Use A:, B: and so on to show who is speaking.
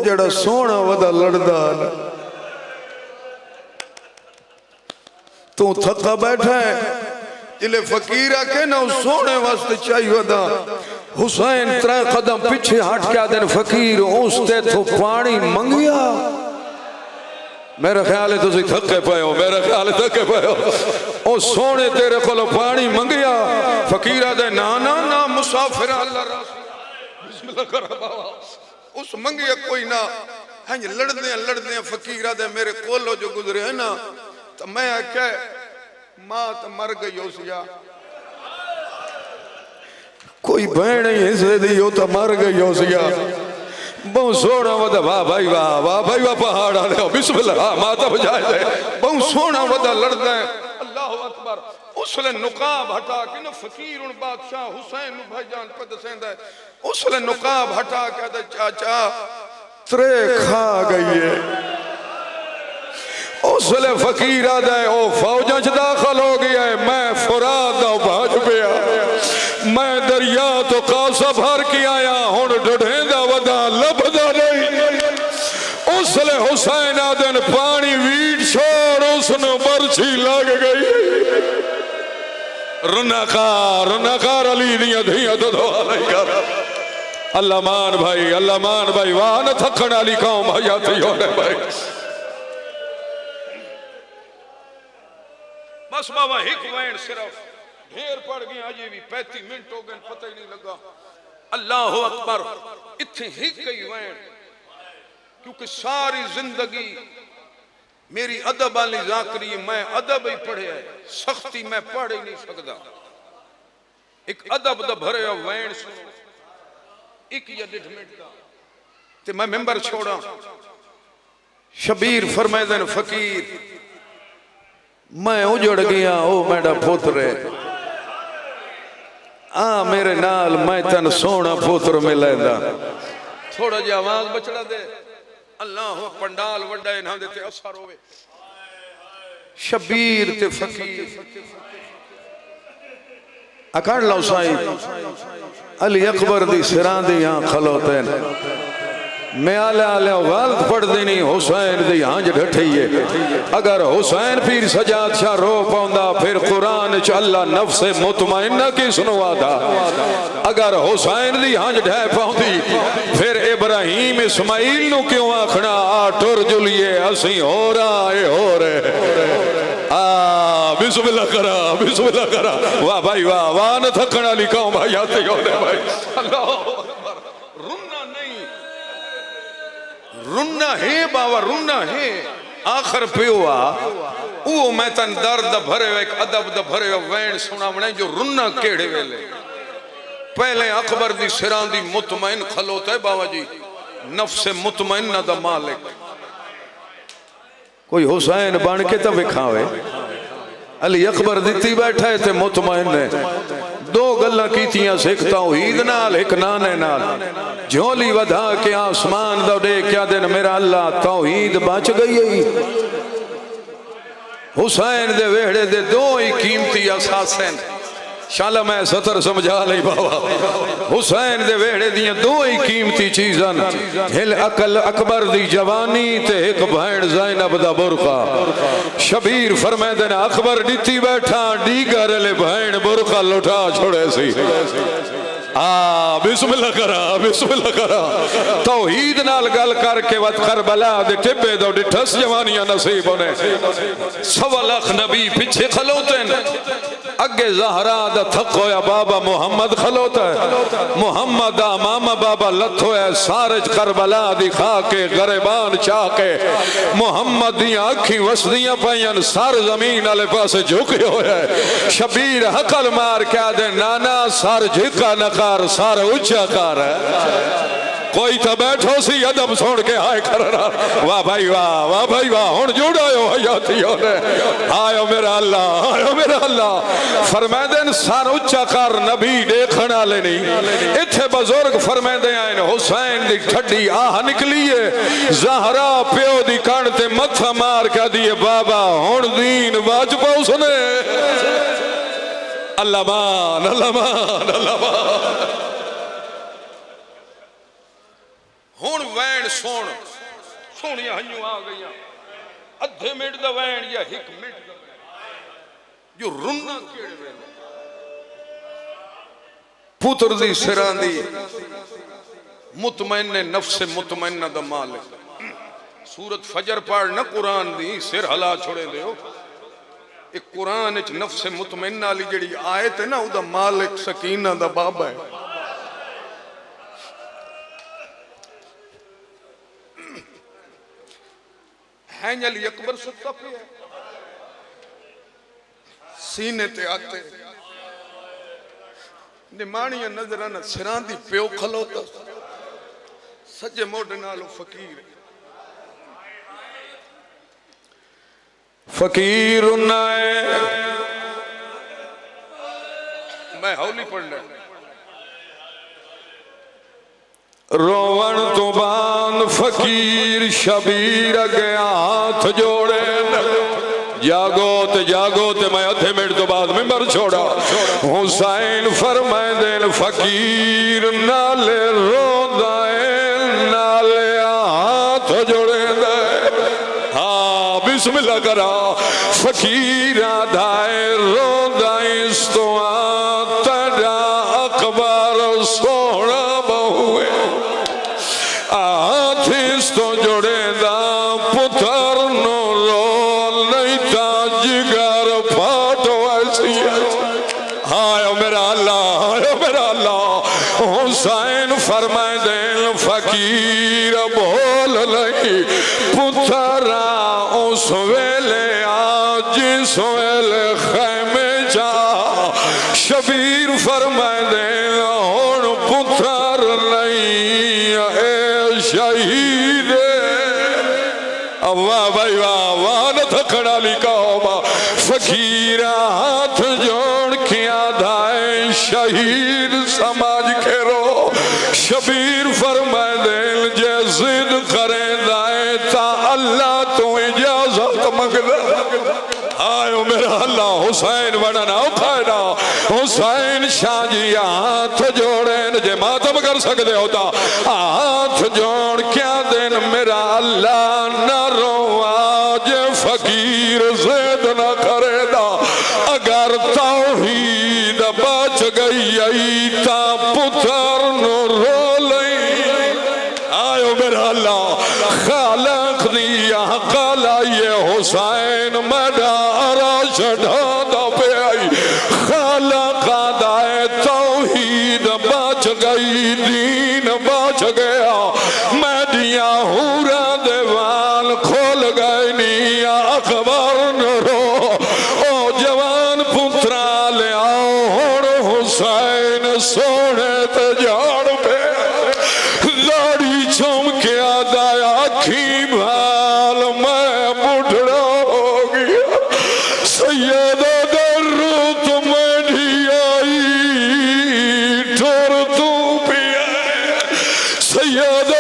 A: जड़ा सोना वदा लड़दा तू थका बैठा है जिले फकीर आके ना सोने वास्ते चाहिए दा हुसैन 3 कदम पीछे हट के आदन फकीर उसते तो पानी मंगिया। मेरा ख्याल है तुसी थके पे हो, मेरा ख्याल है थके पे हो। ओ सोने तेरे को पानी मंगिया फकीर आदे ना ना ना मुसाफिर अल्लाह बिस्मिल्लाह कर बाबा उस मंगिया कोई ना हैं लड़दे फकीर आदे मेरे कोलो जो गुजरे है ना तो मैं आख्या मां तो मर गई हो सिया कोई बहन ही हिस्से दी हो तो मर गई हो सिया बहुत सोना वदा वाह भाई वाह पहाड़ आले बिस्मिल्लाह माता बजाए दे बहुत सोना वदा लड़दा है अल्लाह अकबर। उसले नुकाब हटा के ना फकीर उन बादशाह हुसैन नु भाईजान पे दसेंदा है उसले नुकाब हटा के दे चाचा त्रे खा गई है। उसले फकीर आदा है ओ फौजा च दाखिल हो गया है मैं फुरात दा भाज पिया मैं दरिया तो कासा भर के आया हुन ढढेंदा वदा लभदा नहीं। उसले हुसैन आदन पानी वीट छोड़ उसने बरछी लग गई। रुनाकार अली दियां धियां तो दुआ नहीं कर। अल्लाह मान भाई वाह न थकण वाली कौम हयाती होने भाई। बस बाबा एक वैन सिर्फ ढेर पड़ गए अजे भी 35 मिनट हो गए पता ही नहीं लगा। अल्लाह अकबर इतने ही कई वैन क्योंकि सारी जिंदगी मेरी अदब वाली जाकरी मैं अदब ही पढ़े है सख्ती मैं पढ़ ही नहीं सकता। एक अदब दा भरे वैन सुनो एक या 1.5 मिनट का ते मैं मेंबर छोड़ा। शबीर फरमाए फकीर मैं उजड़ गया ओ मेरा पुत्र आ मेरे नाल मैं तन सोना पुत्र मिलेगा। थोड़ा जी आवाज बचड़ा दे अल्लाह पंडाल वड्डा इन्हां दे ते असर होवे। शबीर ते फकीर अकड़ लो साईं अली अकबर दी सिरां दी हां खलोते मैं आले गलत पढ़ देनी हुसैन दी हांज ढठी है। अगर हुसैन पीर सजाद शाह रो पाउंदा फिर कुरान च अल्लाह नफ्से मुतमइन्ना की सुनवादा। अगर हुसैन दी हांज ढह पाउंदी फिर इब्राहिम इस्माइल नु क्यों आखना आ टुर जुलिए असी हो रहे बिस्मिल्लाह करा वाह भाई वाह न थकण वाली कौम भाई आते होने भाई। अल्लाह रुन्ना है बाबा रुन्ना है आखिर पियोआ वो मैं तन दर्द भरे एक अदब द भरे वैन सुनावणे जो रुन्ना केड़े वेले पहले अकबर दी सिरां दी मुतमइन खलोता है बाबा जी नफ्स मुतमइन्ना दा मालिक कोई हुसैन बन के तो विखावे। अली अकबर दिती बैठा है ते मुतमइन ने दो गल्लां कीतियां सिख तौहीद नाल एक नाने नाल झोली वधा के आसमान दा देख क्या दिन मेरा अल्लाह तौहीद बच गई। हुसैन दे वेहड़े दे दो ही कीमती असासन शाला मैं सतर समझा ली बाबा। हुसैन दे वेहड़े दियां दो ही कीमती चीज़न हिल अकल अकबर दी जवानी ते एक भैन ज़ैनब दा बुरका। शबीर फरमाते ने अकबर दिती बैठा डीगर ले भैन बुरका लुटा छोड़े सी बिस्मिल्लाह करा तौहीद नाल गल करके वत करबला दे टिब्बे दो डिठस जवानियां नसीब होने। 1.25 लाख नबी पीछे खलोते अगे ज़हरा दा थक होया बाबा मुहम्मद खलोता है मुहम्मद दा मामा बाबा लथ होया सारे करबला दी खा के गरीबान चाह के मुहम्मद दी आँखी वसदियां पाइयां सर जमीन वाले पासे झुके होया। शबीर हकल मार के आदे नाना सर झिका नकार सर उच्चा कर कोई तो बैठो सी अदब छोड़ के हाय कर वाह भाई वाह हुन जुड़ायो हयाती होने आयो मेरा अल्लाह फरमांदे सर उच्चा कर नबी देखण वाले नहीं। इत्थे बुजुर्ग फरमांदे आए हुसैन दी ठड्डी आह निकली है ज़हरा प्यो दी कण ते मथा मार के दिए बाबा हुन दीन बच पउसने। अल्लाह मान हुण वैन सोण सोनिया हयूं आ गई अद्धे मिनट दा वैन या 1 मिनट दा जो रुन्ना केड़े वेले पुत्र दी सिरां दी मुतमइन्ने नफ्स मुतमइन्ना दा मालिक सूरत फजर पढ़ ना कुरान दी सिर हला छोड़े दियो एक कुरान विच नफ्स मुतमइन्ना वाली जेड़ी आयत है ना उदा मालिक सकीना दा बाबा है अली अकबर सुता पे सीने ते आते निमाणिया नजर न सिरां दी प्यो खलोता सज्जे मोढे नालों फकीर फकीर नाए मैं हौली पढ़ना रोवण तो बाद फकीर शबीर अगे हाथ जोड़े जागो ते मैं अधे मिनट तो बाद मिंबर छोड़ा हुसैन फरमाए देन फकीर नाले रोंदाए नाले हाथ जोड़े हाँ बिस्मिल्लाह करा फकीर दाए रोंदाए तो तेरा अकबर सोना बहुए आथिस तो जोड़े दा पुत्र नो रोल नहीं था जिगर फाटो ऐसी हाय मेरा अल्लाह हुसैन फरमाए देन फकीर बोल नहीं पुत्रा उस वेले आज जिस वेले खैमे जा शबीर फरमाए देन हुण पुत्र नहीं शहीद वाह भाई वाह न थकड़ा लिखा फकीर हाथ जोड़ किया धाए शहीद समाज खेरो शबीर फरमाए दिल जे जिद करे दाए ता अल्लाह तो इजाजत मंगदा आयो मेरा अल्लाह हुसैन बनना उखाड़ा हुसैन शाह जी हाथ जोड़े जे मातम कर सकते होता हाथ जोड़ क्या दिन मेरा अल्लाह न रोवाज फकीर जिद न करेदा अगर तौहीद बच गई ता पुत्र नो रो लई आयो मेरा अल्लाह खालक दिया कला ये हुसैन मडारा चढ़ा पे आई खालक दाए तौहीद बच गई दीन बच गया मैडिया हूरा देवाल खोल गए निया अकबर रो ओ जवान पुत्रा ले आओ हुसैन सोने ते जान पे दाढ़ी चमके दाया अखी भाल मैं बुढ़ा हो गया सैयद दर्द मेरी आई ठोर तू पिया सैयद